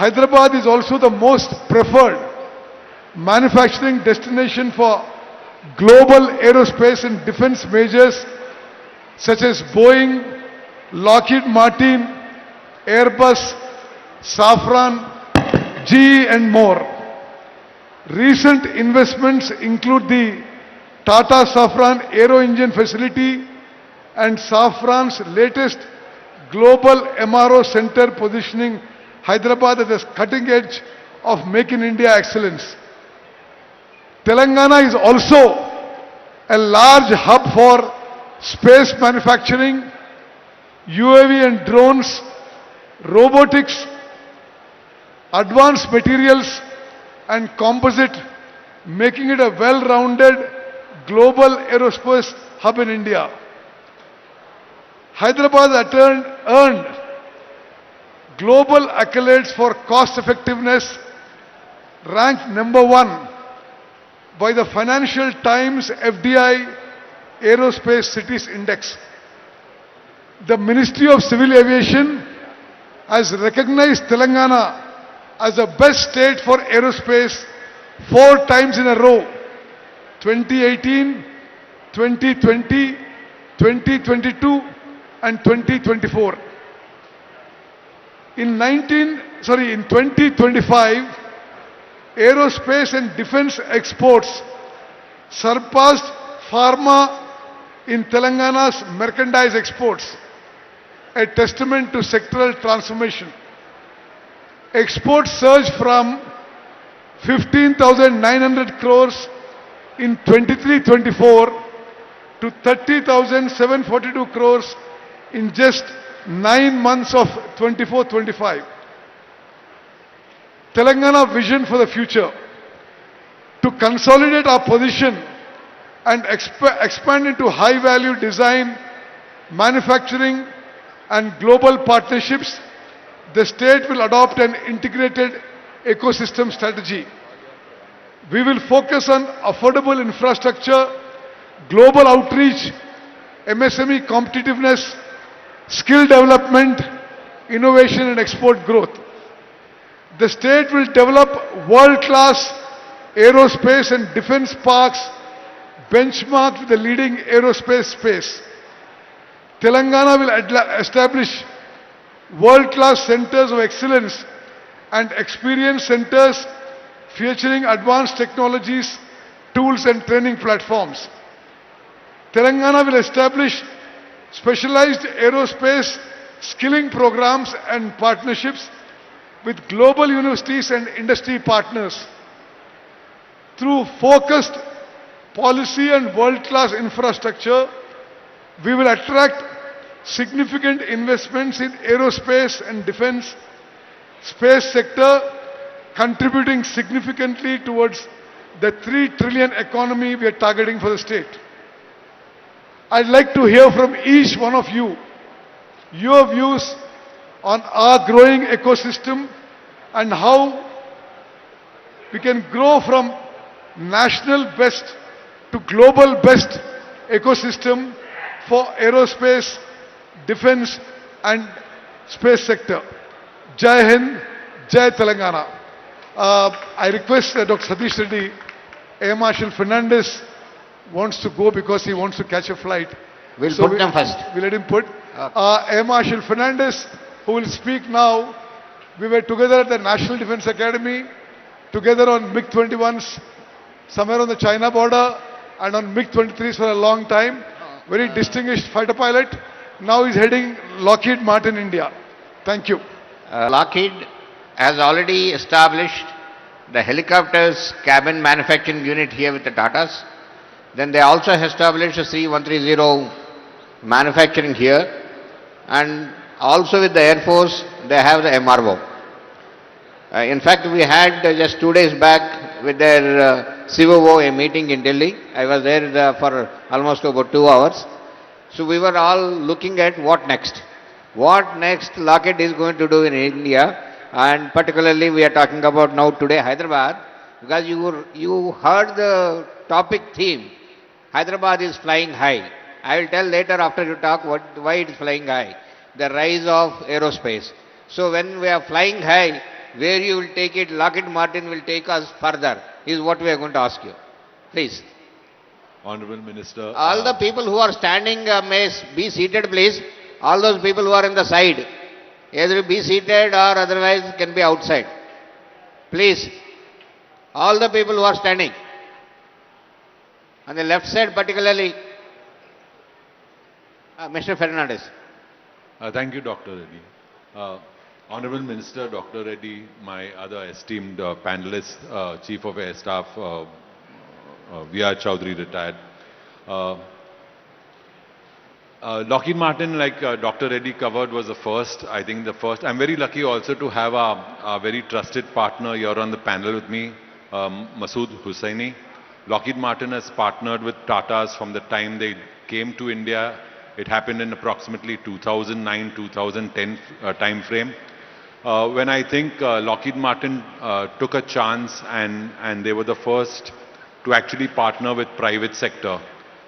Hyderabad is also the most preferred manufacturing destination for global aerospace and defense majors such as Boeing, Lockheed Martin, Airbus, Safran, GE and more. Recent investments include the Tata Safran Aero Engine facility and Safran's latest global MRO center positioning Hyderabad at the cutting edge of Make in India excellence. Telangana is also a large hub for space manufacturing, UAV and drones, robotics, advanced materials and composite, making it a well-rounded global aerospace hub in India. Hyderabad earned global accolades for cost effectiveness, ranked number 1 by the Financial Times FDI Aerospace Cities Index. The Ministry of Civil Aviation has recognized Telangana as the best state for aerospace 4 times in a row: 2018, 2020, 2022 and 2024. In 2025, aerospace and defense exports surpassed pharma in Telangana's merchandise exports, a testament to sectoral transformation. Exports surged from 15,900 crores in 23-24 to 30,742 crores in just 9 months of 24-25. Telangana vision for the future: to consolidate our position and expand into high-value design, manufacturing and global partnerships. The state will adopt an integrated ecosystem strategy. We will focus on affordable infrastructure, global outreach, MSME competitiveness, skill development, innovation and export growth. The state will develop world-class aerospace and defense parks benchmarked with the leading aerospace space. Telangana will establish world-class centers of excellence and experience centers featuring advanced technologies, tools and training platforms. Telangana will establish specialized aerospace skilling programs and partnerships with global universities and industry partners. Through focused policy and world-class infrastructure, we will attract significant investments in aerospace and defense space sector, contributing significantly towards the 3 trillion economy we are targeting for the state. I'd like to hear from each one of you your views on our growing ecosystem and how we can grow from national best to global best ecosystem for aerospace, defense and space sector. Jai Hind, Jai Telangana. I request Dr. Satish Reddy, Air Marshal Fernandez wants to go because he wants to catch a flight. We'll put them first. We'll let him put. Air Marshal Fernandez, who will speak now. We were together at the National Defense Academy, together on MiG-21s, somewhere on the China border, and on MiG-23s for a long time. Very distinguished fighter pilot. Now he's heading Lockheed Martin, India. Thank you. Lockheed has already established the helicopters cabin manufacturing unit here with the Tatas. Then they also established a C-130 manufacturing here, and also with the Air Force they have the MRO. In fact, we had just 2 days back with their COO a meeting in Delhi. I was there for almost about 2 hours. So we were all looking at what next. What next Lockheed is going to do in India, and particularly we are talking about now today Hyderabad, because you heard the topic theme. Hyderabad is flying high. I will tell later after you talk why it is flying high. The rise of aerospace. So when we are flying high, where you will take it, Lockheed Martin will take us further, is what we are going to ask you. Please. Honorable Minister, All the people who are standing may be seated, please. All those people who are in the side, either be seated or otherwise can be outside. Please. All the people who are standing. On the left side particularly, Mr. Fernandez. thank you, Dr. Reddy. Honorable Minister, Dr. Reddy, my other esteemed panelists, Chief of Air Staff, V.R. Chowdhury, retired. Lockheed Martin, like Dr. Reddy covered, was the first, I think the first. I'm very lucky also to have a very trusted partner here on the panel with me, Masood Hussaini. Lockheed Martin has partnered with Tatas from the time they came to India. It happened in approximately 2009-2010 time frame. When I think Lockheed Martin took a chance and they were the first to actually partner with private sector.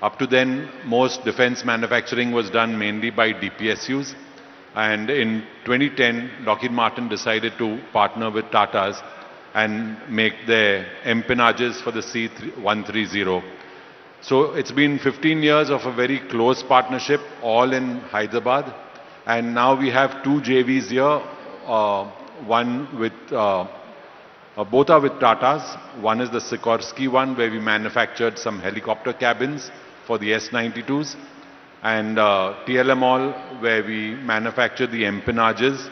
Up to then, most defense manufacturing was done mainly by DPSUs. And in 2010, Lockheed Martin decided to partner with Tatas and make their empennages for the C-130. So it's been 15 years of a very close partnership, all in Hyderabad. And now we have two JVs here, one with, both are with Tatas. One is the Sikorsky one, where we manufactured some helicopter cabins for the S-92s. And TLMall, where we manufactured the empennages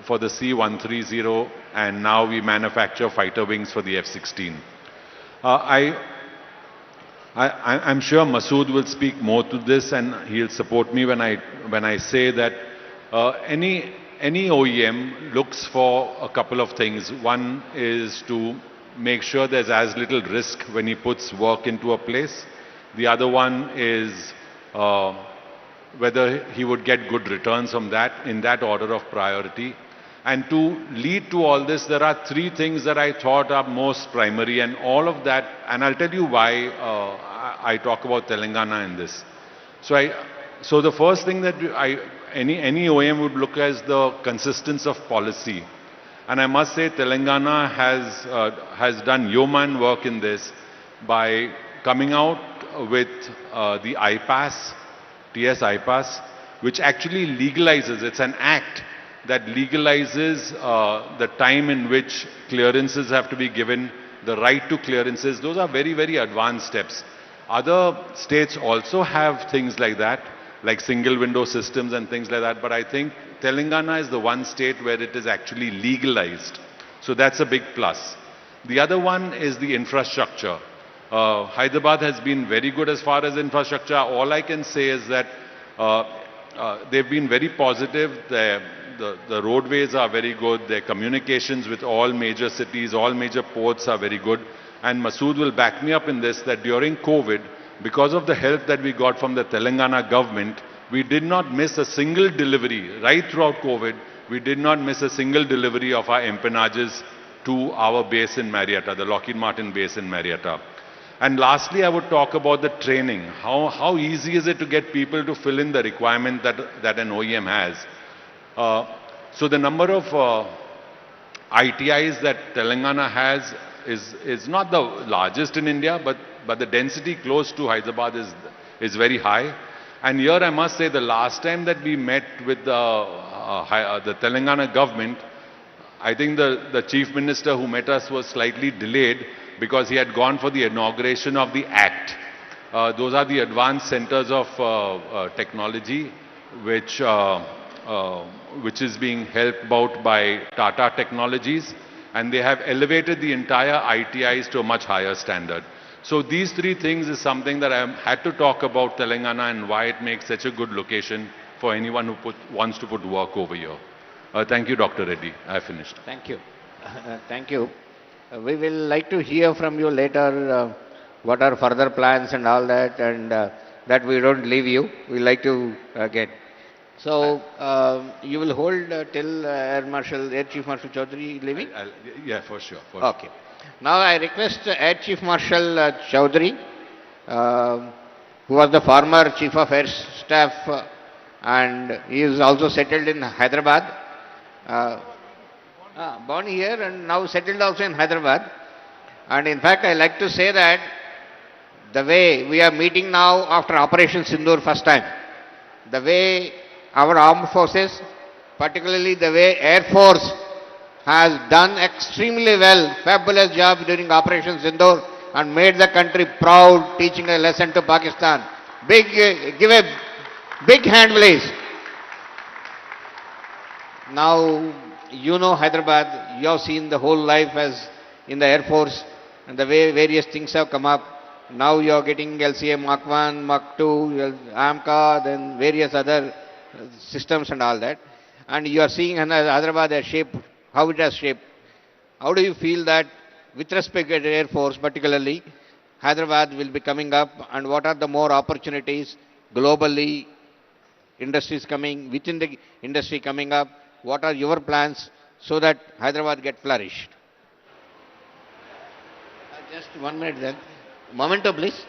for the C-130, and now we manufacture fighter wings for the F-16. I'm sure Masood will speak more to this, and he'll support me when I say that any OEM looks for a couple of things. One is to make sure there's as little risk when he puts work into a place. The other one is whether he would get good returns from that, in that order of priority. And to lead to all this, there are three things that I thought are most primary, and all of that, and I'll tell you why I talk about Telangana in this. So the first thing that any OEM would look at is the consistency of policy. And I must say Telangana has done yeoman work in this by coming out with the IPAS, TS IPAS, which actually legalizes, it's an act that legalizes the time in which clearances have to be given, the right to clearances. Those are very, very advanced steps. Other states also have things like that, like single window systems and things like that, but I think Telangana is the one state where it is actually legalized. So that's a big plus. The other one is the infrastructure. Hyderabad has been very good as far as infrastructure. All I can say is that they've been very positive. The roadways are very good. Their communications with all major cities, all major ports are very good. And Masood will back me up in this, that during COVID, because of the help that we got from the Telangana government, we did not miss a single delivery. Right throughout COVID, we did not miss a single delivery of our empennages to our base in Marietta, the Lockheed Martin base in Marietta. And lastly, I would talk about the training. How easy is it to get people to fill in the requirement that an OEM has? So the number of ITIs that Telangana has is not the largest in India, but the density close to Hyderabad is very high. And here I must say, the last time that we met with the Telangana government, I think the Chief Minister who met us was slightly delayed because he had gone for the inauguration of the Act. Those are the advanced centers of technology, which is being helped out by Tata Technologies, and they have elevated the entire ITIs to a much higher standard. So these three things is something that I had to talk about Telangana and why it makes such a good location for anyone who wants to put work over here. Thank you, Dr. Reddy. I finished. Thank you. Thank you. We will like to hear from you later what are further plans and all that, and that we don't leave you. We like to get. So you will hold till Air Chief Marshal Chaudhary leaving? Yeah, for sure. Okay. Now I request Air Chief Marshal Chaudhary, who was the former Chief of Air Staff, and he is also settled in Hyderabad. Born here and now settled also in Hyderabad. And in fact, I like to say that the way we are meeting now after Operation Sindoor first time, the way our armed forces, particularly the way Air Force has done extremely well, fabulous job during Operation Sindoor and made the country proud, teaching a lesson to Pakistan. Give a big hand please. Now, you know Hyderabad, you have seen the whole life as in the Air Force and the way various things have come up. Now you are getting LCA Mark 1, Mark 2, AMCA, then various other systems and all that. And you are seeing Hyderabad has shaped, how it has shaped. How do you feel that with respect to the Air Force particularly, Hyderabad will be coming up and what are the more opportunities globally, industries coming, within the industry coming up, what are your plans so that Hyderabad get flourished? Just 1 minute then. Memento, please.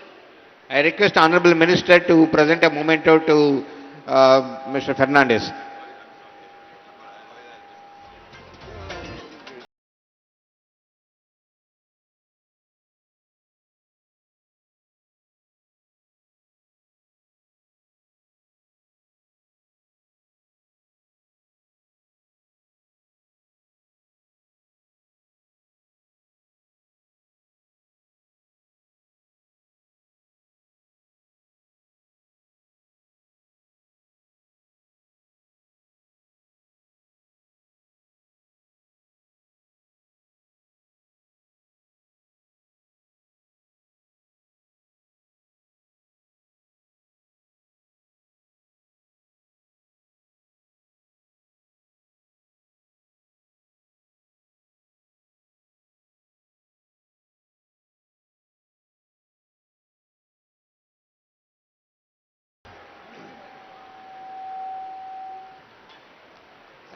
I request Honorable Minister to present a memento to Mr. Fernandez.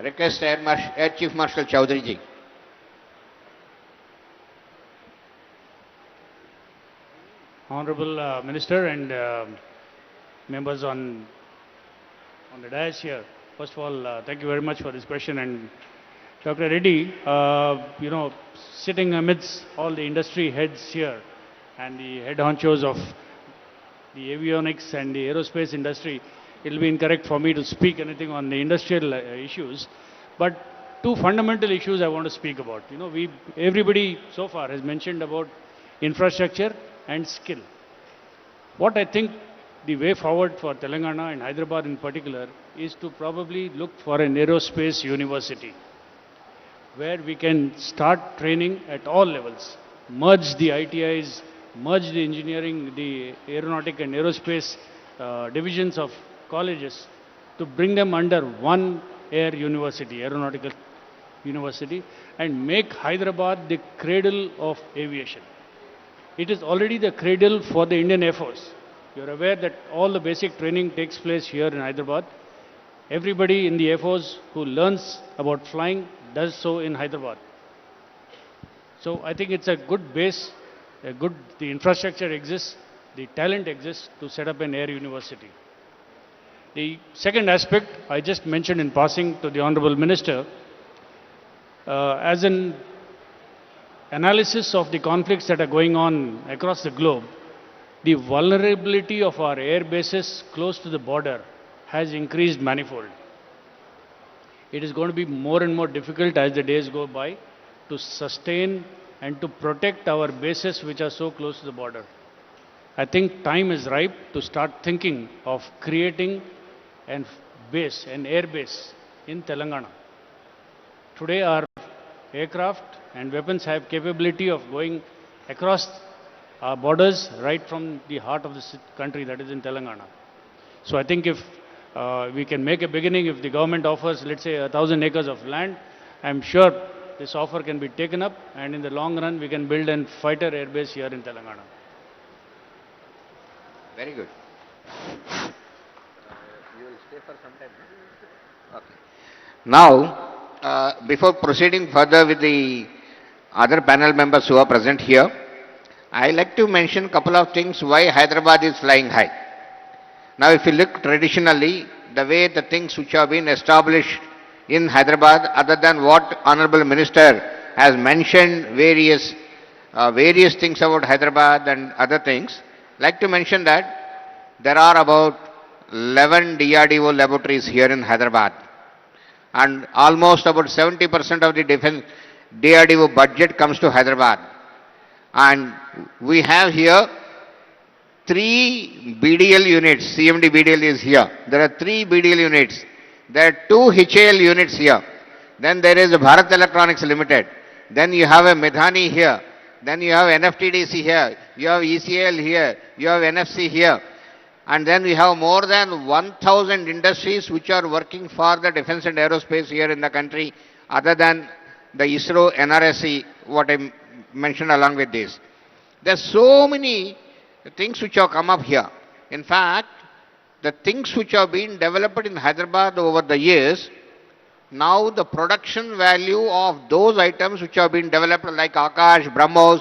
Request Air Chief Marshal Chowdhury ji. Honorable Minister and members on the dais here. First of all, thank you very much for this question. And Dr. Reddy, sitting amidst all the industry heads here and the head honchos of the avionics and the aerospace industry, it will be incorrect for me to speak anything on the industrial issues. But two fundamental issues I want to speak about. Everybody so far has mentioned about infrastructure and skill. What I think the way forward for Telangana and Hyderabad in particular is to probably look for an aerospace university where we can start training at all levels, merge the ITIs, merge the engineering, the aeronautic and aerospace divisions of colleges to bring them under one aeronautical university, and make Hyderabad the cradle of aviation. It is already the cradle for the Indian Air Force. You are aware that all the basic training takes place here in Hyderabad. Everybody in the Air Force who learns about flying does so in Hyderabad. So I think it's a good base, the infrastructure exists, the talent exists to set up an air university. The second aspect I just mentioned in passing to the Honorable Minister, as an analysis of the conflicts that are going on across the globe, the vulnerability of our air bases close to the border has increased manifold. It is going to be more and more difficult as the days go by to sustain and to protect our bases which are so close to the border. I think time is ripe to start thinking of creating an air base in Telangana. Today our aircraft and weapons have capability of going across our borders right from the heart of the country, that is in Telangana. So I think if we can make a beginning, if the government offers, let's say, 1,000 acres of land, I'm sure this offer can be taken up, and in the long run we can build a fighter airbase here in Telangana. Very good. You will stay for some time. Okay. Now, before proceeding further with the other panel members who are present here, I like to mention a couple of things why Hyderabad is flying high. Now, if you look traditionally, the way the things which have been established in Hyderabad, other than what Honorable Minister has mentioned various things about Hyderabad and other things. Like to mention that there are about 11 DRDO laboratories here in Hyderabad, and almost about 70% of the defense DRDO budget comes to Hyderabad. And we have here three BDL units. CMD BDL is here. There are three BDL units. There are two HAL units here. Then there is Bharat Electronics Limited. Then you have a Medhani here. Then you have NFTDC here. You have ECL here. You have NFC here. And then we have more than 1,000 industries which are working for the defense and aerospace here in the country, other than the ISRO, NRSC, what I mentioned along with this. There are so many things which have come up here. In fact, the things which have been developed in Hyderabad over the years, now the production value of those items which have been developed like Akash, BrahMos,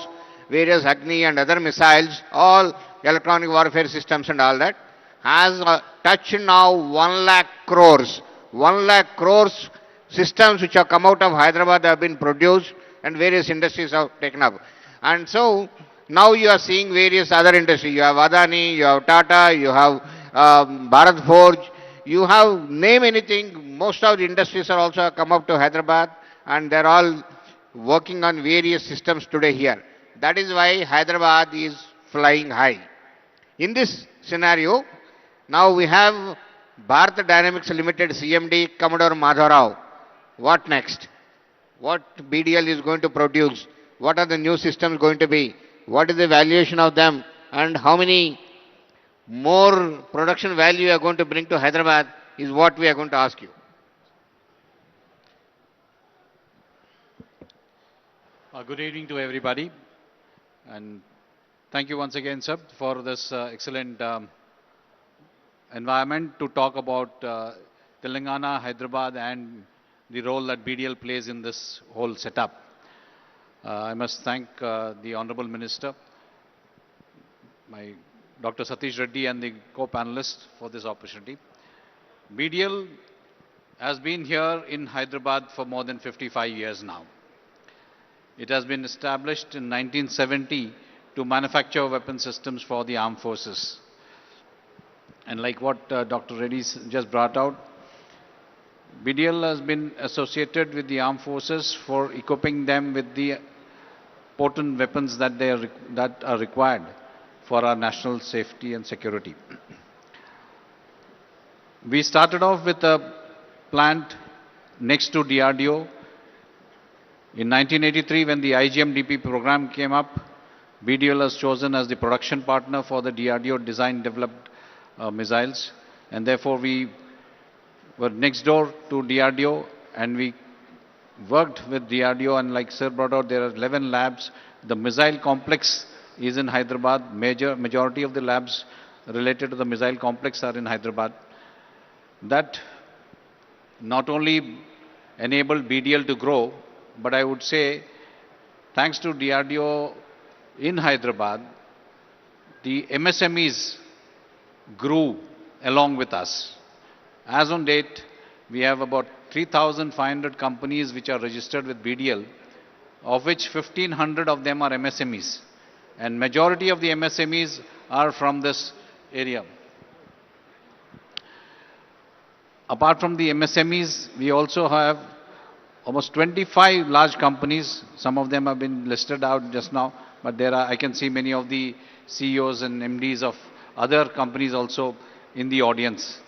various Agni and other missiles, all electronic warfare systems and all that, has touched now 1 lakh crores. 1 lakh crores systems which have come out of Hyderabad have been produced and various industries have taken up. And so, now you are seeing various other industries. You have Adani, you have Tata, you have Bharat Forge, you have name anything. Most of the industries are also come up to Hyderabad and they're all working on various systems today here. That is why Hyderabad is flying high. In this scenario, now we have Bharat Dynamics Limited CMD Commodore Madhavrao. What next? What BDL is going to produce? What are the new systems going to be? What is the valuation of them? And how many more production value you are going to bring to Hyderabad is what we are going to ask you. Good evening to everybody, and thank you once again, sir, for this excellent environment to talk about Telangana, Hyderabad, and the role that BDL plays in this whole setup. I must thank the Honorable Minister, my Dr. Satish Reddy, and the co-panelists for this opportunity. BDL has been here in Hyderabad for more than 55 years now. It has been established in 1970 to manufacture weapon systems for the armed forces. And like what Dr. Reddy just brought out, BDL has been associated with the armed forces for equipping them with the potent weapons that are required for our national safety and security. We started off with a plant next to DRDO. In 1983, when the IGM-DP program came up, BDL was chosen as the production partner for the DRDO design-developed missiles, and therefore we were next door to DRDO, and we worked with DRDO, and like Sir brought out, there are 11 labs. The missile complex is in Hyderabad. Majority of the labs related to the missile complex are in Hyderabad. That not only enabled BDL to grow, but I would say, thanks to DRDO in Hyderabad, the MSMEs grew along with us. As on date, we have about 3,500 companies which are registered with BDL, of which 1,500 of them are MSMEs. And majority of the MSMEs are from this area. Apart from the MSMEs, we also have almost 25 large companies. Some of them have been listed out just now, but there are, I can see many of the CEOs and MDs of other companies also in the audience.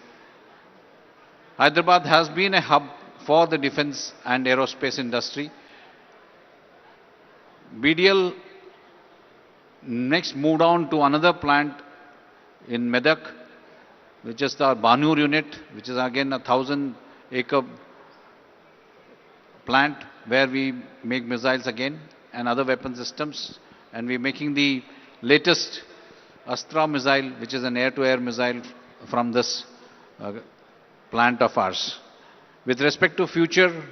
Hyderabad has been a hub for the defense and aerospace industry. BDL next moved on to another plant in Medak, which is the Banur unit, which is again a 1,000-acre plant where we make missiles again and other weapon systems. And we're making the latest Astra missile, which is an air-to-air missile from this plant of ours. With respect to future,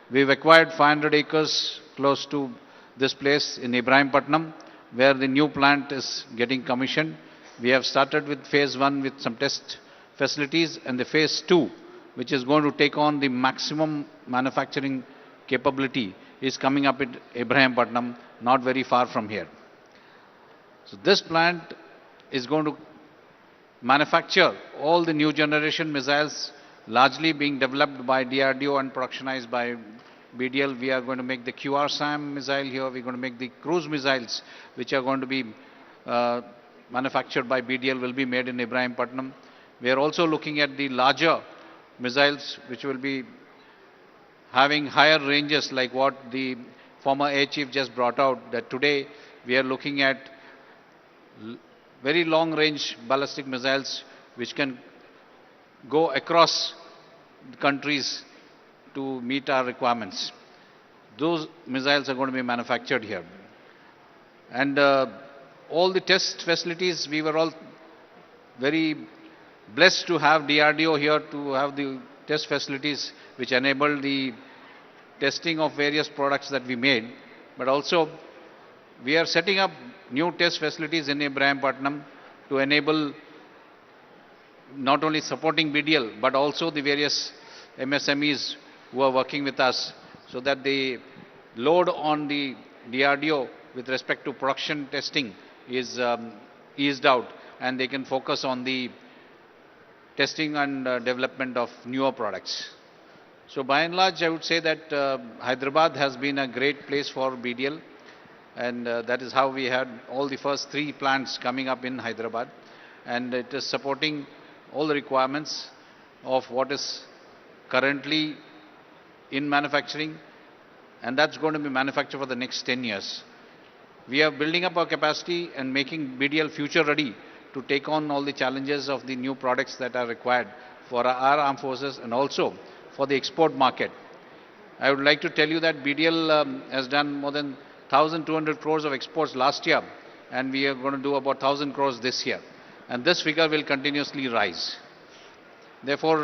we've acquired 500 acres close to this place in Ibrahimpatnam, where the new plant is getting commissioned. We have started with phase 1 with some test facilities, and the phase 2 which is going to take on the maximum manufacturing capability, is coming up at Ibrahimpatnam, not very far from here. So this plant is going to manufacture all the new generation missiles, largely being developed by DRDO and productionized by BDL. We are going to make the QR-SAM missile here. We're going to make the cruise missiles, which are going to be manufactured by BDL, will be made in Ibrahimpatnam. We are also looking at the larger missiles, which will be having higher ranges, like what the former Air Chief just brought out, that today we are looking at very long range ballistic missiles which can go across countries to meet our requirements. Those missiles are going to be manufactured here. And all the test facilities, we were all very blessed to have DRDO here, to have the test facilities which enable the testing of various products that we made. But also, we are setting up new test facilities in Ibrahimpatnam to enable not only supporting BDL, but also the various MSMEs who are working with us, so that the load on the DRDO with respect to production testing is eased out, and they can focus on the testing and development of newer products. So by and large, I would say that Hyderabad has been a great place for BDL, and that is how we had all the first 3 plants coming up in Hyderabad, and it is supporting all the requirements of what is currently in manufacturing, and that's going to be manufactured for the next 10 years. We are building up our capacity and making BDL future ready to take on all the challenges of the new products that are required for our armed forces and also for the export market. I would like to tell you that BDL has done more than 1,200 crores of exports last year, and we are going to do about 1,000 crores this year. And this figure will continuously rise. Therefore,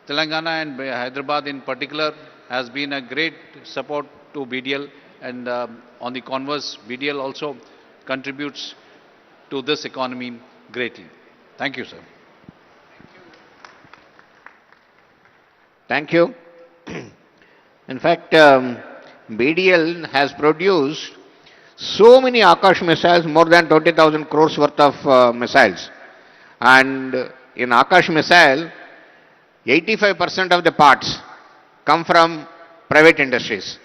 Telangana and Hyderabad in particular has been a great support to BDL, and on the converse, BDL also contributes to this economy greatly. Thank you, sir. Thank you. In fact, BDL has produced so many Akash missiles, more than 20,000 crores worth of missiles. And in Akash missile, 85% of the parts come from private industries.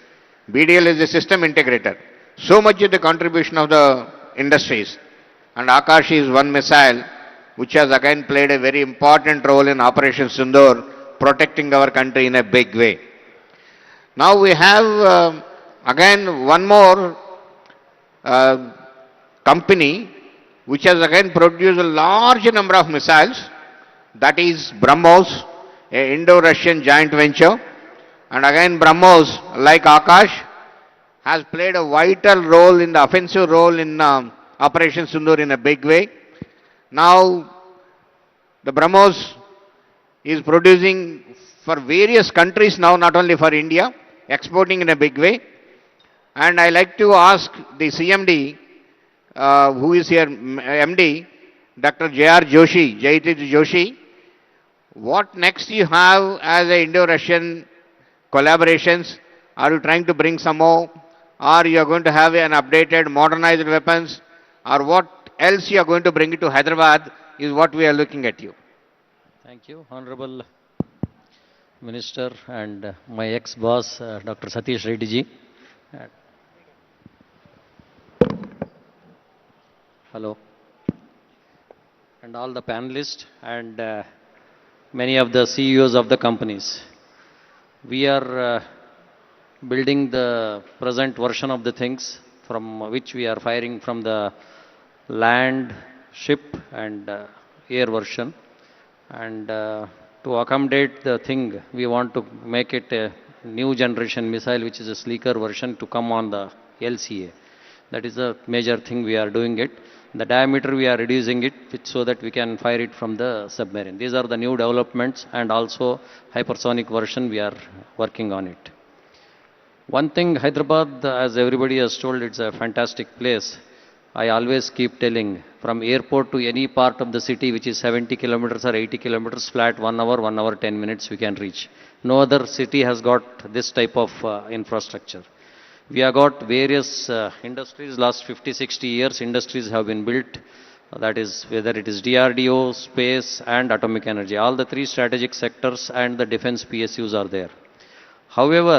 BDL is a system integrator. So much is the contribution of the industries. And Akash is one missile which has again played a very important role in Operation Sindoor, protecting our country in a big way. Now we have again one more company which has again produced a large number of missiles, that is BrahMos, a Indo-Russian joint venture. And again BrahMos, like Akash, has played a vital role in the offensive role in Operation Sindoor in a big way. Now the BrahMos is producing for various countries now, not only for India, exporting in a big way. And I like to ask the CMD, who is here, MD, Dr. J.R. Joshi, Jaitit Joshi, what next you have as a Indo-Russian collaborations? Are you trying to bring some more? Or you are going to have an updated, modernized weapons? Or what else you are going to bring it to Hyderabad is what we are looking at you. Thank you, Honorable Minister and my ex-boss, Dr. Satish Reddy ji. Hello. And all the panelists and many of the CEOs of the companies. We are building the present version of the things from which we are firing from the land, ship and air version. And to accommodate the thing, we want to make it a new generation missile, which is a sleeker version to come on the LCA. That is a major thing we are doing it. The diameter we are reducing it so that we can fire it from the submarine. These are the new developments, and also hypersonic version we are working on it. One thing, Hyderabad, as everybody has told, it's a fantastic place. I always keep telling, from airport to any part of the city which is 70 kilometers or 80 kilometers flat, 1 hour 10 minutes we can reach. No other city has got this type of infrastructure. We have got various industries, last 50, 60 years, industries have been built. That is, whether it is DRDO, space, and atomic energy. All the three strategic sectors and the defense PSUs are there. However,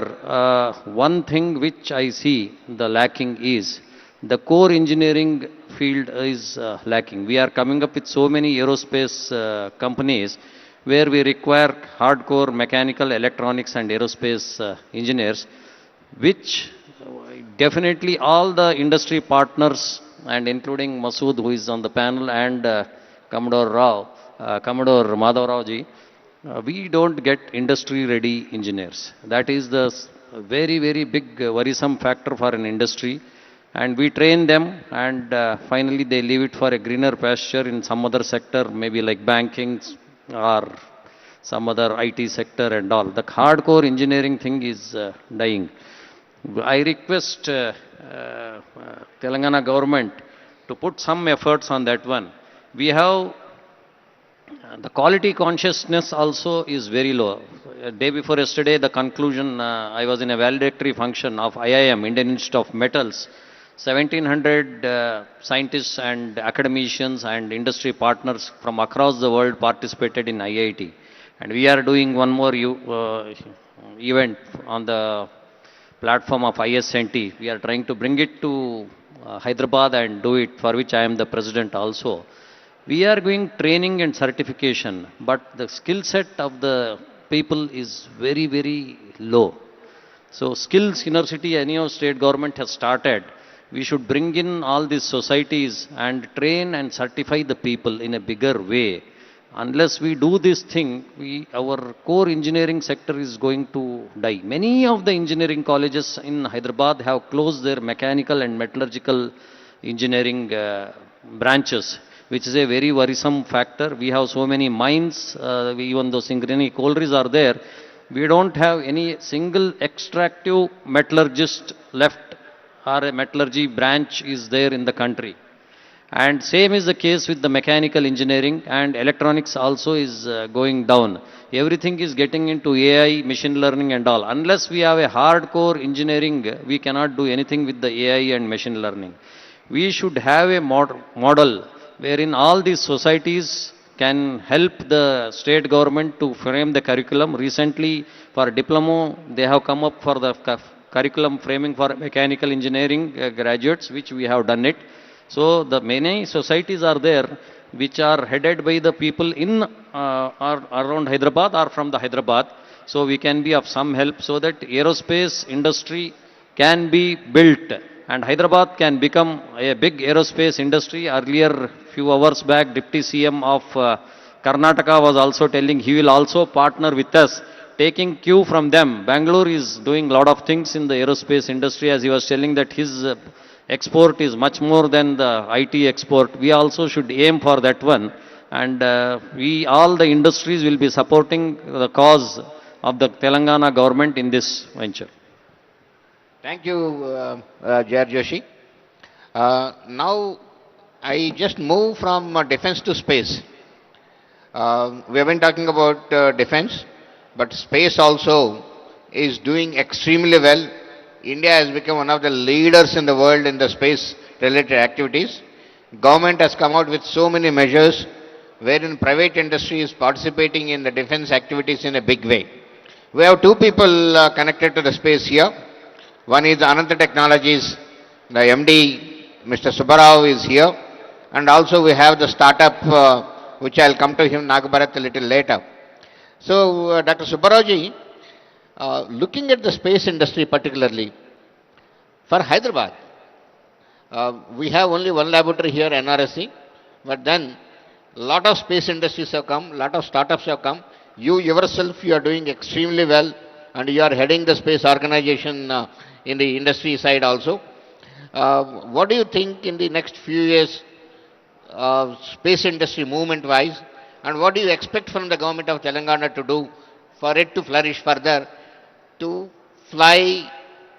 one thing which I see the lacking is the core engineering field is lacking. We are coming up with so many aerospace companies where we require hardcore mechanical, electronics, and aerospace engineers, which definitely all the industry partners and including Masood who is on the panel and Commodore Madhav Rao ji, we don't get industry ready engineers. That is the very, very big worrisome factor for an industry. And we train them and finally they leave it for a greener pasture in some other sector, maybe like banking or some other IT sector and all. The hardcore engineering thing is dying. I request Telangana government to put some efforts on that one. We have the quality consciousness also is very low. Day before yesterday, the conclusion, I was in a valedictory function of IIM, Indian Institute of Metals. 1700 scientists and academicians and industry partners from across the world participated in IIT. And we are doing one more event on the platform of ISNT. We are trying to bring it to Hyderabad and do it, for which I am the president also. We are doing training and certification, but the skill set of the people is very, very low. So skills university, any state government has started. We should bring in all these societies and train and certify the people in a bigger way. Unless we do this thing, our core engineering sector is going to die. Many of the engineering colleges in Hyderabad have closed their mechanical and metallurgical engineering branches, which is a very worrisome factor. We have so many mines, even though Singareni collieries are there, we don't have any single extractive metallurgist left or a metallurgy branch is there in the country. And same is the case with the mechanical engineering, and electronics also is going down. Everything is getting into AI, machine learning and all. Unless we have a hardcore engineering, we cannot do anything with the AI and machine learning. We should have a model wherein all these societies can help the state government to frame the curriculum. Recently, for diploma, they have come up for the curriculum framing for mechanical engineering graduates, which we have done it. So the many societies are there which are headed by the people in or around Hyderabad or from the Hyderabad. So we can be of some help so that aerospace industry can be built and Hyderabad can become a big aerospace industry. Earlier, few hours back, Deputy CM of Karnataka was also telling he will also partner with us, taking cue from them. Bangalore is doing a lot of things in the aerospace industry, as he was telling that his export is much more than the IT export. We also should aim for that one. And all the industries will be supporting the cause of the Telangana government in this venture. Thank you, J.R. Joshi. Now, I just move from defense to space. We have been talking about defense, but space also is doing extremely well. India has become one of the leaders in the world in the space-related activities. Government has come out with so many measures wherein private industry is participating in the defense activities in a big way. We have two people connected to the space here. One is Ananta Technologies, the MD, Mr. Subbarao is here. And also we have the startup, which I'll come to him, Nagabharat, a little later. So, Dr. Subbarao ji, looking at the space industry particularly, for Hyderabad, we have only one laboratory here, NRSC, but then a lot of space industries have come, a lot of startups have come. You yourself, you are doing extremely well, and you are heading the space organization in the industry side also. What do you think in the next few years, space industry movement wise, and what do you expect from the government of Telangana to do for it to flourish further, to fly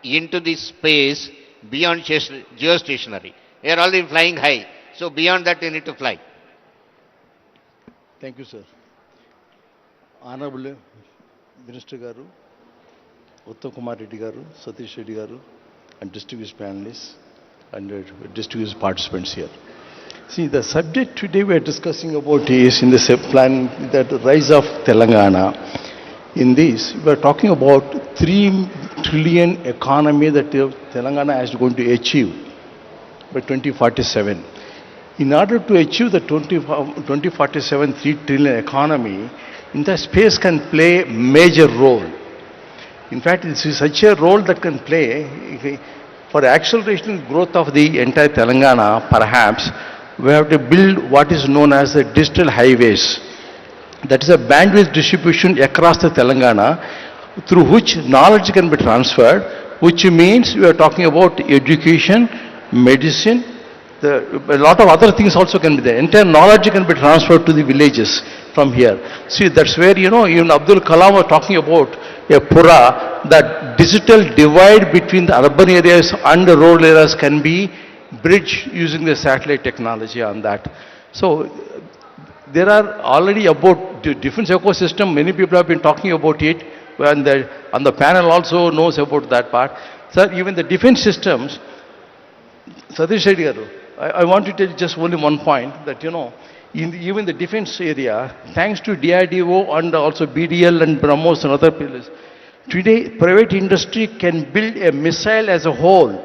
into the space beyond geostationary? You are already flying high. So beyond that, you need to fly. Thank you, sir. Honorable Minister Garu, Uttam Kumar Reddy Garu, Satish Reddy Garu, and distinguished panelists and distinguished participants here. See, the subject today we are discussing about is in the plan that the rise of Telangana. In this, we are talking about 3 trillion economy that Telangana is going to achieve by 2047. In order to achieve the 2047 3 trillion economy, in that space can play major role. In fact, this is such a role that can play for acceleration growth of the entire Telangana. Perhaps we have to build what is known as the digital highways. That is a bandwidth distribution across the Telangana through which knowledge can be transferred, which means we are talking about education, medicine, a lot of other things also can be there. Entire knowledge can be transferred to the villages from here. See, that's where, even Abdul Kalam was talking about a Pura, that digital divide between the urban areas and the rural areas can be bridged using the satellite technology on that. So, there are already about the defense ecosystem, many people have been talking about it, and the panel also knows about that part. Sir, even the defense systems, Satish Reddy Garu, I want to tell you just only one point that, even the defense area, thanks to DRDO and also BDL and BrahMos and other pillars, today private industry can build a missile as a whole,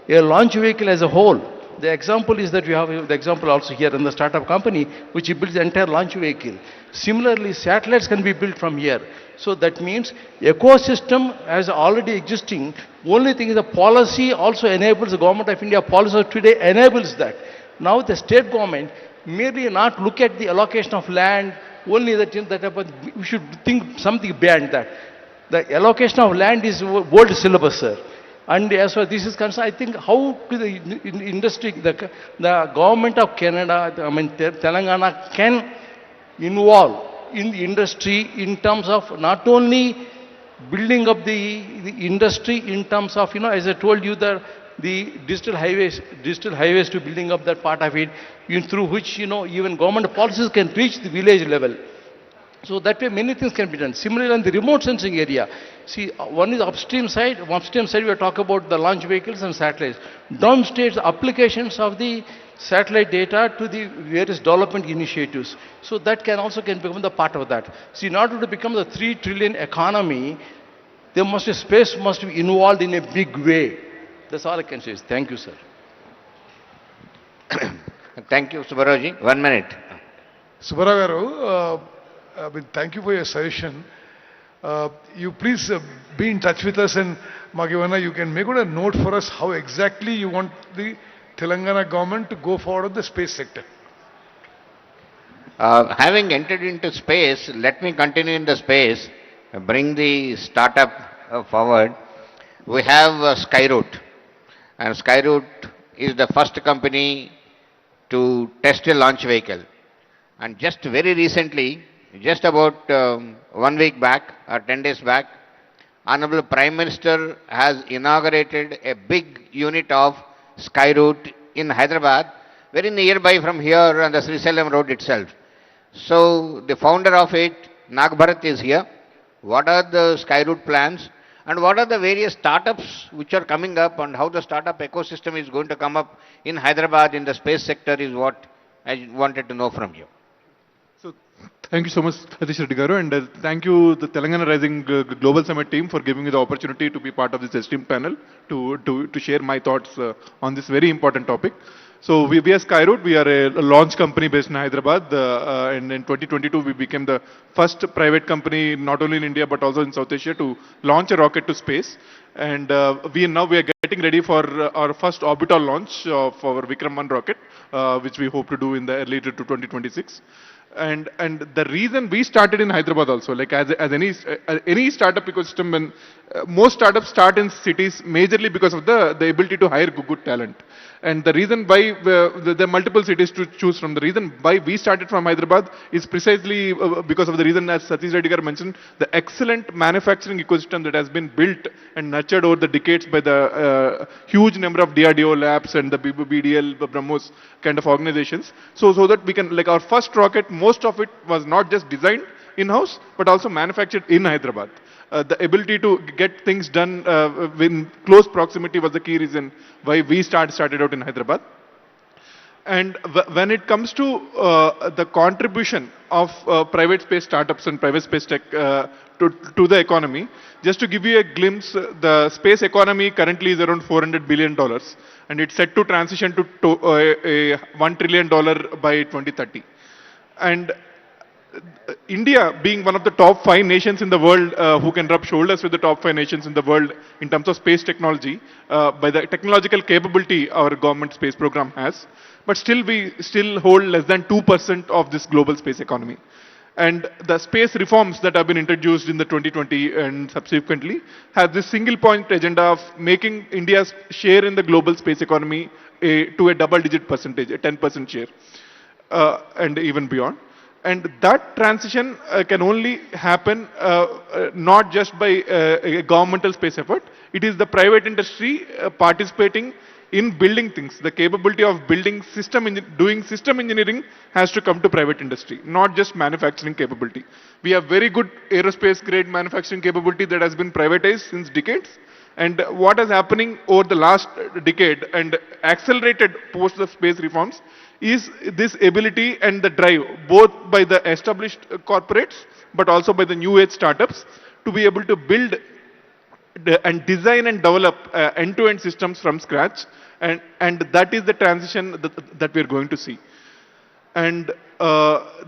a launch vehicle as a whole. The example is that we have the example also here in the startup company, which builds the entire launch vehicle. Similarly, satellites can be built from here. So that means ecosystem as already existing. Only thing is the policy also enables, the government of India policy today enables that. Now the state government merely not look at the allocation of land, only that we should think something beyond that. The allocation of land is world syllabus, sir. And as far as this is concerned, I think how to the industry, the government of Canada, Telangana can involve in the industry in terms of not only building up the industry in terms of, as I told you, the digital highways to building up that part of it, through which, even government policies can reach the village level. So that way many things can be done. Similarly, in the remote sensing area, see, one is upstream side we are talking about the launch vehicles and satellites. Downstairs, applications of the satellite data to the various development initiatives. So that can become the part of that. See, in order to become the 3 trillion economy, space must be involved in a big way. That's all I can say. Thank you, sir. Thank you, Subbarao. 1 minute. Subbarao Garu, thank you for your suggestion. You please be in touch with us, and Magivana, you can make a note for us how exactly you want the Telangana government to go forward with the space sector. Having entered into space, let me continue in the space, bring the startup forward. We have Skyroot, and Skyroot is the first company to test a launch vehicle. And just very recently, just about 1 week back or 10 days back, Honorable Prime Minister has inaugurated a big unit of Skyroot in Hyderabad, very nearby from here on the Srisalem road itself. So the founder of it, Nagbharat, is here. What are the Skyroot plans and what are the various startups which are coming up and how the startup ecosystem is going to come up in Hyderabad in the space sector is what I wanted to know from you. So, thank you so much, Satish Reddy Garu, and thank you, the Telangana Rising Global Summit team, for giving me the opportunity to be part of this esteemed panel to share my thoughts on this very important topic. So, we are Skyroot. We are a launch company based in Hyderabad, and in 2022 we became the first private company, not only in India but also in South Asia, to launch a rocket to space. And we are getting ready for our first orbital launch of our Vikram 1 rocket, which we hope to do in the early to 2026. And the reason we started in Hyderabad also, like as any startup ecosystem, when most startups start in cities majorly because of the ability to hire good talent. And the reason why there are multiple cities to choose from, the reason why we started from Hyderabad is precisely because of the reason, as Satish Reddy Garu mentioned, the excellent manufacturing ecosystem that has been built and nurtured over the decades by the huge number of DRDO labs and the BDL, BrahMos kind of organizations. So that we can, like our first rocket, most of it was not just designed in-house, but also manufactured in Hyderabad. The ability to get things done in close proximity was the key reason why we started out in Hyderabad. And when it comes to the contribution of private space startups and private space tech to the economy, just to give you a glimpse, the space economy currently is around $400 billion, and it's set to transition to a $1 trillion by 2030. And India, being one of the top 5 nations in the world who can rub shoulders with the top 5 nations in the world in terms of space technology, by the technological capability our government space program has, but still we still hold less than 2% of this global space economy. And the space reforms that have been introduced in the 2020 and subsequently have this single point agenda of making India's share in the global space economy to a double-digit percentage, a 10% share, and even beyond. And that transition can only happen not just by a governmental space effort. It is the private industry participating in building things. The capability of building doing system engineering has to come to private industry, not just manufacturing capability. We have very good aerospace grade manufacturing capability that has been privatized since decades. And what is happening over the last decade and accelerated post the space reforms is this ability and the drive, both by the established corporates, but also by the new age startups, to be able to build and design and develop end-to-end systems from scratch. And that is the transition that we're going to see. And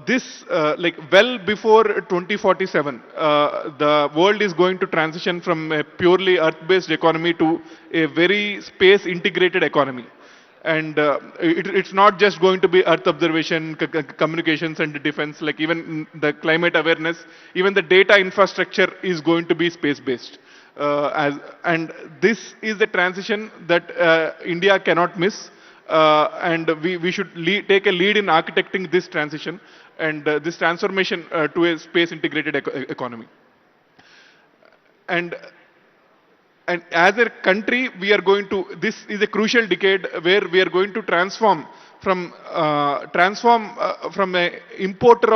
this, like well before 2047, the world is going to transition from a purely earth-based economy to a very space-integrated economy. And it's not just going to be earth observation, communications and defense, like even the climate awareness, even the data infrastructure is going to be space-based. And this is the transition that India cannot miss. And we should take a lead in architecting this transition and this transformation to a space-integrated economy. And as a country, we are going to, this is a crucial decade where we are going to transform from a net importer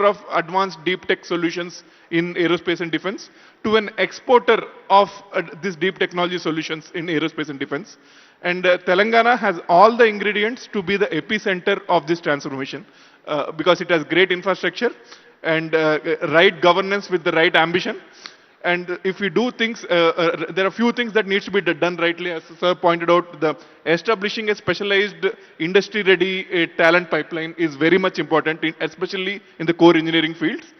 of advanced deep tech solutions in aerospace and defense to an exporter of these deep technology solutions in aerospace and defense. And Telangana has all the ingredients to be the epicenter of this transformation because it has great infrastructure and right governance with the right ambition. And if we do things, there are a few things that needs to be done rightly. As Sir pointed out, the establishing a specialized industry-ready talent pipeline is very much important, especially in the core engineering fields.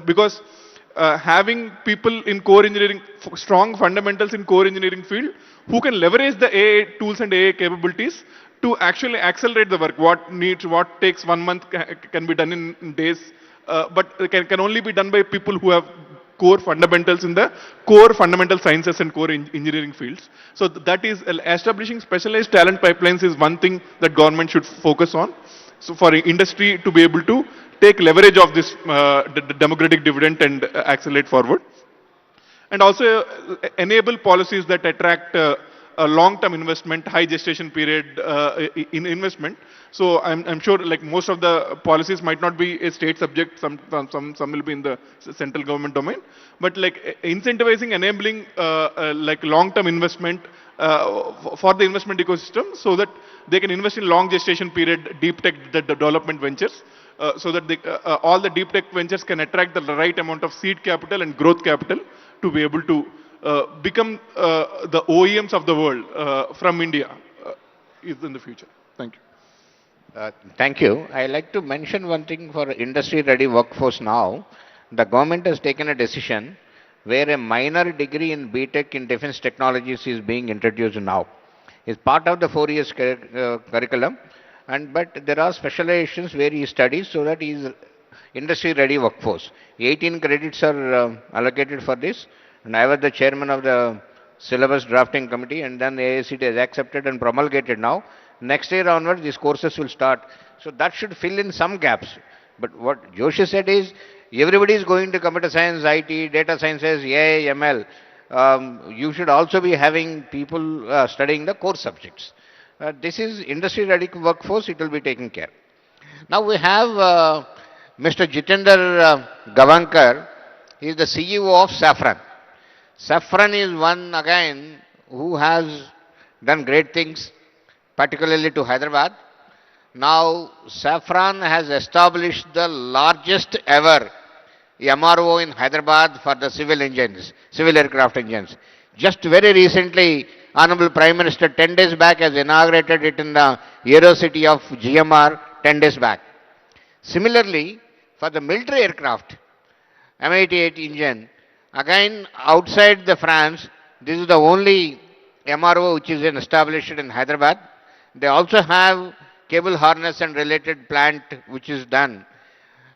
Because having people in core engineering, strong fundamentals in core engineering field, who can leverage the AI tools and AI capabilities to actually accelerate the work. What takes 1 month can be done in days, but can only be done by people who have core fundamentals in the core fundamental sciences and core engineering fields. So that is establishing specialized talent pipelines is one thing that government should focus on. So for industry to be able to take leverage of this democratic dividend and accelerate forward. And also enable policies that attract a long-term investment, high gestation period in investment. So I'm sure like most of the policies might not be a state subject, some will be in the central government domain, but like incentivizing, enabling like long-term investment for the investment ecosystem so that they can invest in long gestation period, deep tech development ventures, so that all the deep tech ventures can attract the right amount of seed capital and growth capital to be able to become the OEMs of the world from India is in the future. Thank you. Thank you. I like to mention one thing for industry-ready workforce now. The government has taken a decision where a minor degree in BTech in defense technologies is being introduced now. It's part of the 4 years curriculum, but there are specializations where he studies so that he is industry-ready workforce. 18 credits are allocated for this, and I was the chairman of the syllabus drafting committee, and then the AICT has accepted and promulgated now. Next year onwards, these courses will start. So that should fill in some gaps. But what Joshi said is, everybody is going to computer science, IT, data sciences, AI, ML. You should also be having people studying the core subjects. This is industry-ready workforce, it will be taken care. Now we have Mr. Jitender Gavankar. He is the CEO of Safran. Safran is one again who has done great things, particularly to Hyderabad. Now Safran has established the largest ever MRO in Hyderabad for the civil engines, civil aircraft engines. Just very recently, Honorable Prime Minister 10 days back has inaugurated it in the Aero City of GMR 10 days back. Similarly, for the military aircraft, M88 engine, again outside the France, this is the only MRO which is established in Hyderabad. They also have cable harness and related plant which is done.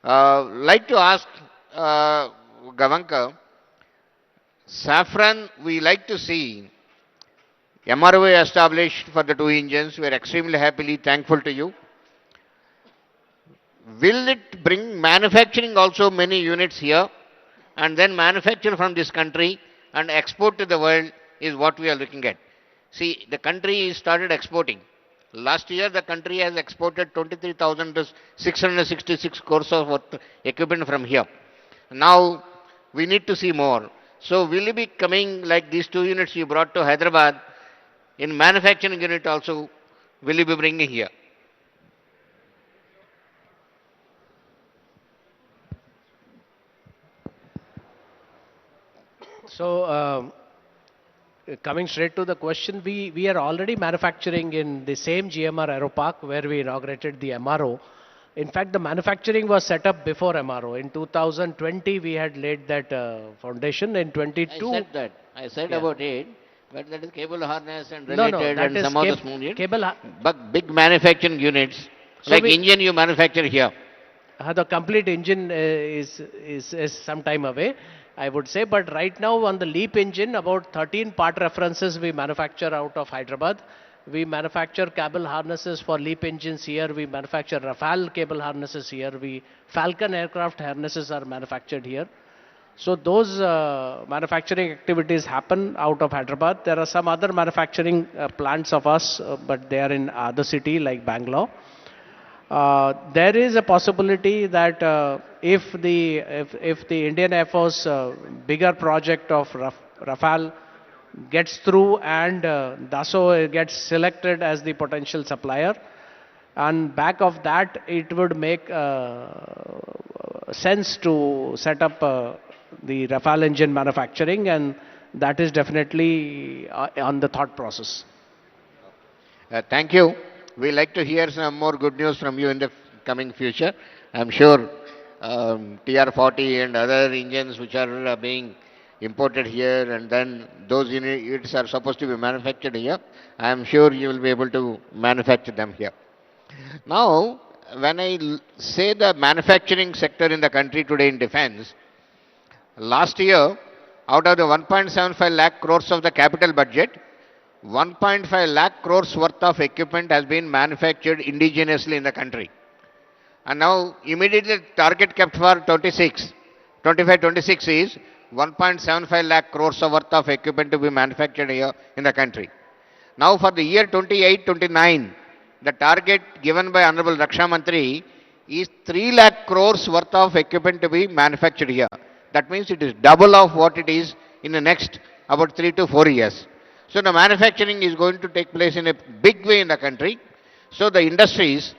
Like to ask Gavankar, Safran, we like to see MRO established for the two engines. We are extremely happily thankful to you. Will it bring manufacturing also many units here and then manufacture from this country and export to the world is what we are looking at. See, the country started exporting. Last year, the country has exported 23,666 crores of equipment from here. Now, we need to see more. So, will you be coming like these two units you brought to Hyderabad, in manufacturing unit also, will you be bringing here? So, coming straight to the question, we are already manufacturing in the same GMR Aero Park where we inaugurated the MRO. In fact, the manufacturing was set up before MRO. In 2020, we had laid that foundation. In 22, I said that. I said about it, but that is cable harness and No, related that and is some of the small units. cable. But big manufacturing units, So like we- engine you manufacture here. The complete engine is some time away, I would say. But right now on the LEAP engine, about 13 part references we manufacture out of Hyderabad. We manufacture cable harnesses for LEAP engines here. We manufacture Rafale cable harnesses here. Falcon aircraft harnesses are manufactured here. So those manufacturing activities happen out of Hyderabad. There are some other manufacturing plants of us, but they are in other city like Bangalore. There is a possibility that if the Indian Air Force bigger project of Rafale gets through and Dassault gets selected as the potential supplier, and back of that it would make sense to set up the Rafale engine manufacturing, and that is definitely on the thought process. Thank you. We like to hear some more good news from you in the coming future. I'm sure TR-40 and other engines which are being imported here, and then those units are supposed to be manufactured here. I'm sure you will be able to manufacture them here. Now, when I say the manufacturing sector in the country today in defense, last year, out of the 1.75 lakh crores of the capital budget, 1.5 lakh crores worth of equipment has been manufactured indigenously in the country. And now immediately target kept for 26 is 1.75 lakh crores of worth of equipment to be manufactured here in the country. Now for the year 28-29, the target given by Honorable Raksha Mantri is 3 lakh crores worth of equipment to be manufactured here. That means it is double of what it is in the next about 3 to 4 years. So the manufacturing is going to take place in a big way in the country. So the industries,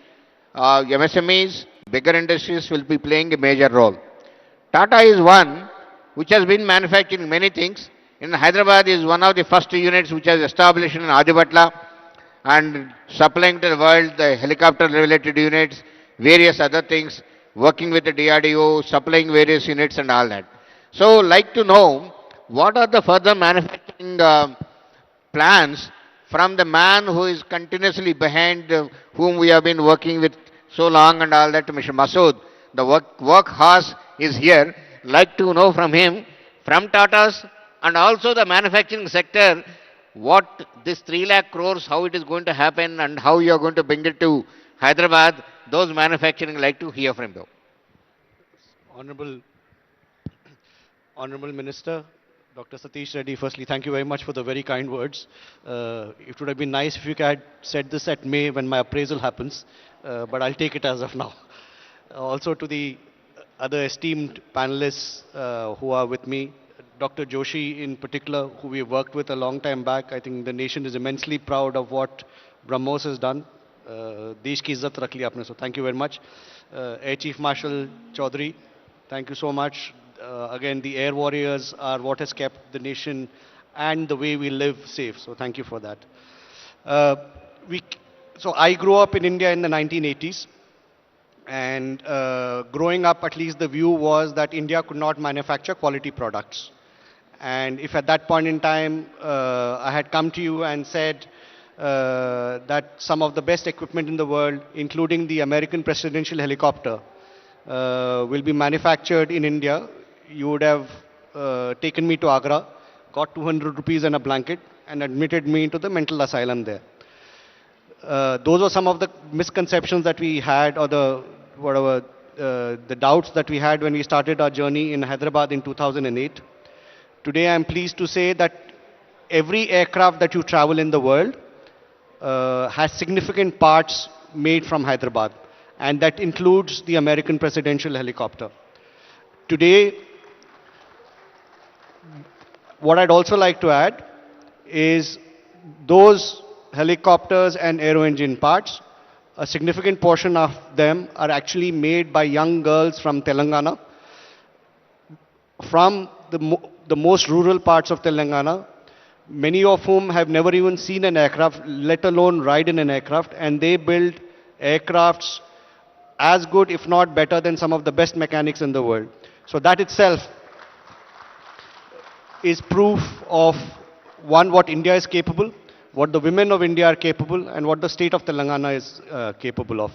MSMEs, bigger industries will be playing a major role. Tata is one which has been manufacturing many things. In Hyderabad is one of the first units which has established in Adibatla and supplying to the world the helicopter related units, various other things, working with the DRDO, supplying various units and all that. So like to know what are the further manufacturing plans from the man who is continuously behind, whom we have been working with so long and all that, Mr. Masood. the workhorse is here. Like to know from him, from Tata's and also the manufacturing sector, what this 3 lakh crores, how it is going to happen and how you are going to bring it to Hyderabad. Those manufacturing like to hear from you. Honorable, Honorable Minister, Dr. Satish Reddy, firstly, thank you very much for the very kind words. It would have been nice if you had said this at May when my appraisal happens, but I'll take it as of now. Also to the other esteemed panelists who are with me, Dr. Joshi in particular, who we have worked with a long time back. I think the nation is immensely proud of what BrahMos has done. Desh ki izzat rakh liya aapne, so thank you very much. Air Chief Marshal Chaudhary, thank you so much. Again, the air warriors are what has kept the nation and the way we live safe, so thank you for that. We, so I grew up in India in the 1980s. And growing up, at least the view was that India could not manufacture quality products. And if at that point in time I had come to you and said that some of the best equipment in the world, including the American presidential helicopter, will be manufactured in India, you would have taken me to Agra, got 200 rupees and a blanket, and admitted me into the mental asylum there. Those were some of the misconceptions that we had, or the doubts that we had when we started our journey in Hyderabad in 2008. Today I am pleased to say that every aircraft that you travel in the world has significant parts made from Hyderabad, and that includes the American presidential helicopter. Today, what I'd also like to add is those helicopters and aero engine parts, a significant portion of them are actually made by young girls from Telangana, from the most rural parts of Telangana, many of whom have never even seen an aircraft, let alone ride in an aircraft, and they build aircrafts as good, if not better, than some of the best mechanics in the world. So that itself is proof of, one, what India is capable, what the women of India are capable, and what the state of Telangana is capable of.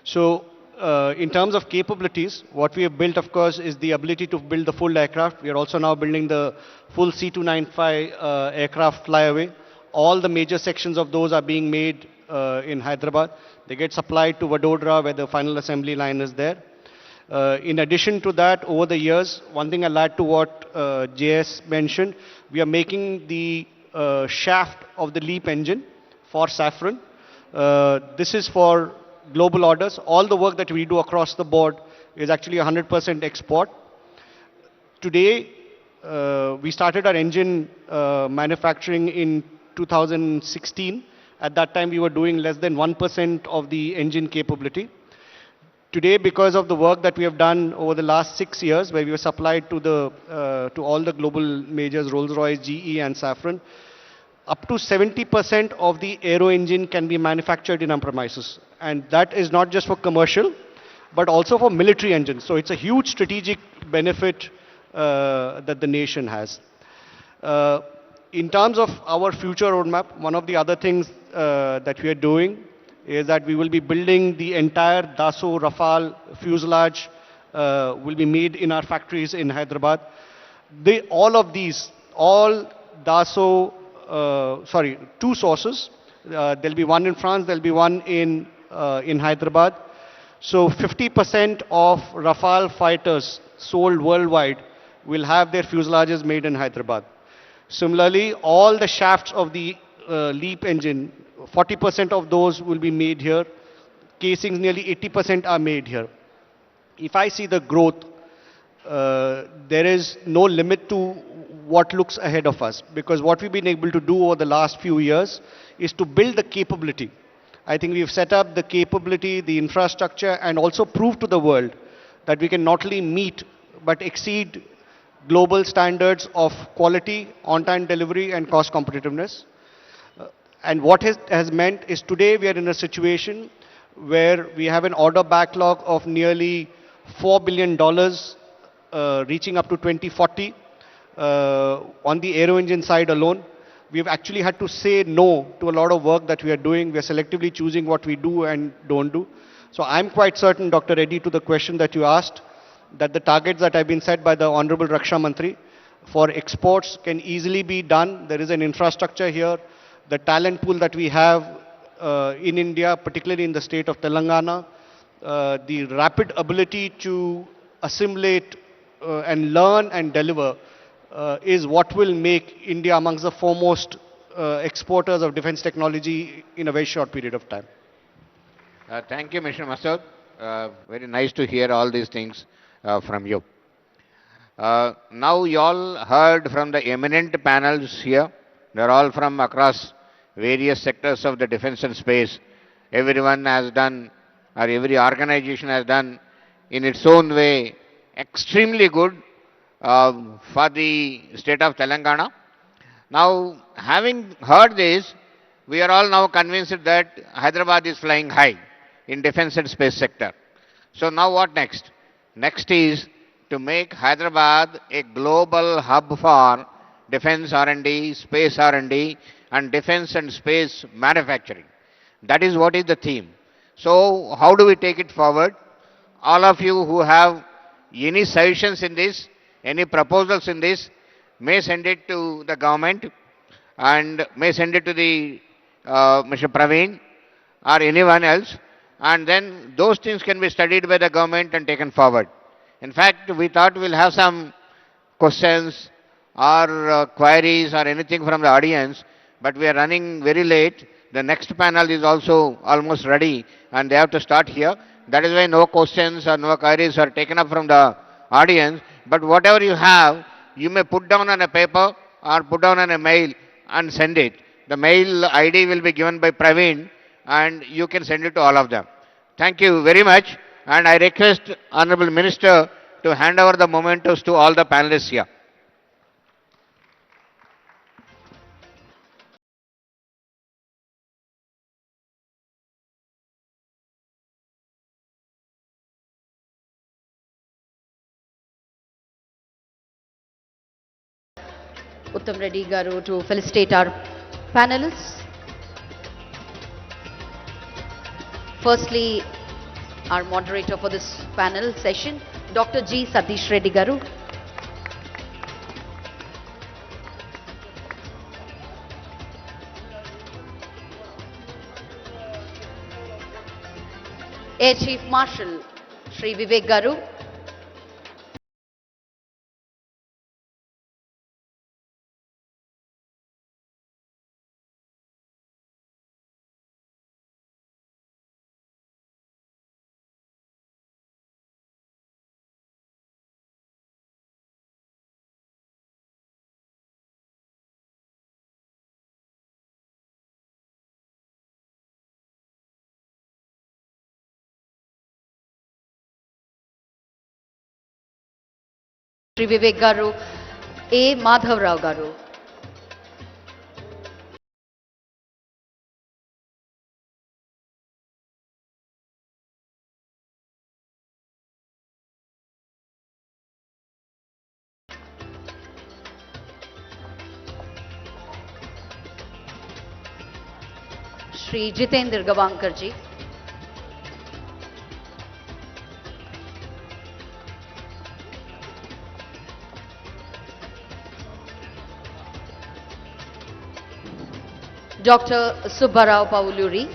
So, in terms of capabilities, what we have built, of course, is the ability to build the full aircraft. We are also now building the full C295 aircraft flyaway. All the major sections of those are being made in Hyderabad. They get supplied to Vadodara, where the final assembly line is there. In addition to that, over the years, one thing I'll add to what JS mentioned, we are making the shaft of the LEAP engine for Safran. This is for global orders. All the work that we do across the board is actually 100% export. Today, we started our engine manufacturing in 2016. At that time, we were doing less than 1% of the engine capability. Today, because of the work that we have done over the last 6 years, where we were supplied to all the global majors, Rolls-Royce, GE and Safran, up to 70% of the aero engine can be manufactured in our premises. And that is not just for commercial, but also for military engines. So it's a huge strategic benefit that the nation has. In terms of our future roadmap, one of the other things that we are doing is that we will be building the entire Dassault Rafale fuselage, will be made in our factories in Hyderabad. All Dassault, two sources. There'll be one in France, there'll be one in Hyderabad. So 50% of Rafale fighters sold worldwide will have their fuselages made in Hyderabad. Similarly, all the shafts of the LEAP engine, 40% of those will be made here. Casings, nearly 80% are made here. If I see the growth, there is no limit to what looks ahead of us, because what we've been able to do over the last few years is to build the capability. I think we've set up the capability, the infrastructure, and also prove to the world that we can not only meet but exceed global standards of quality, on-time delivery, and cost competitiveness. And what has meant is today we are in a situation where we have an order backlog of nearly $4 billion, reaching up to 2040. On the aero engine side alone, we've actually had to say no to a lot of work that we are doing. We are selectively choosing what we do and don't do. So I'm quite certain, Dr. Reddy, to the question that you asked, that the targets that have been set by the Honorable Raksha Mantri for exports can easily be done. There is an infrastructure here. The talent pool that we have in India, particularly in the state of Telangana, the rapid ability to assimilate and learn and deliver is what will make India amongst the foremost exporters of defense technology in a very short period of time. Thank you, Mr. Masood. Very nice to hear all these things from you. Now you all heard from the eminent panels here. They're all from across various sectors of the defense and space. Everyone has done, or every organization has done in its own way, extremely good for the state of Telangana. Now, having heard this, we are all now convinced that Hyderabad is flying high in defense and space sector. So now what next? Next is to make Hyderabad a global hub for defense R&D, space R&D, and defense and space manufacturing. That is what is the theme. So how do we take it forward? All of you who have any suggestions in this, any proposals in this, may send it to the government and may send it to the Mr. Praveen or anyone else, and then those things can be studied by the government and taken forward. In fact, we thought we'll have some questions or queries or anything from the audience, but we are running very late. The next panel is also almost ready and they have to start here. That is why no questions or no queries are taken up from the audience. But whatever you have, you may put down on a paper or put down on a mail and send it. The mail ID will be given by Praveen and you can send it to all of them. Thank you very much. And I request Honorable Minister to hand over the mementos to all the panelists here. Uttam Reddy Garu to felicitate our panelists. Firstly, our moderator for this panel session, Dr. G. Satish Reddy Garu. Air Chief Marshal, Shri Vivek Garu. Shri Vivek Garu, A. Madhav Rao Garu. Shri Jitendra Gavankar ji. Dr. Subbarao Pauluri.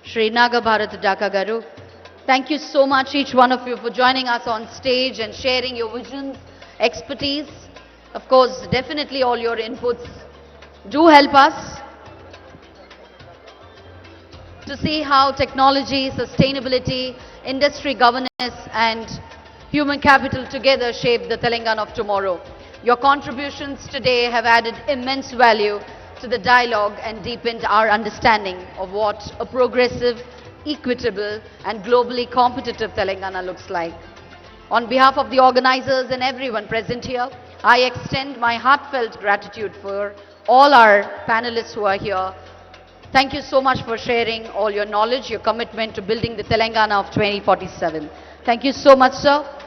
Shri Naga Bharat Dhaka Garu. Thank you so much, each one of you, for joining us on stage and sharing your visions, expertise. Of course, definitely all your inputs do help us to see how technology, sustainability, industry governance and human capital together shape the Telangana of tomorrow. Your contributions today have added immense value to the dialogue and deepened our understanding of what a progressive, equitable and globally competitive Telangana looks like. On behalf of the organizers and everyone present here, I extend my heartfelt gratitude for all our panelists who are here. Thank you so much for sharing all your knowledge, your commitment to building the Telangana of 2047. Thank you so much, sir.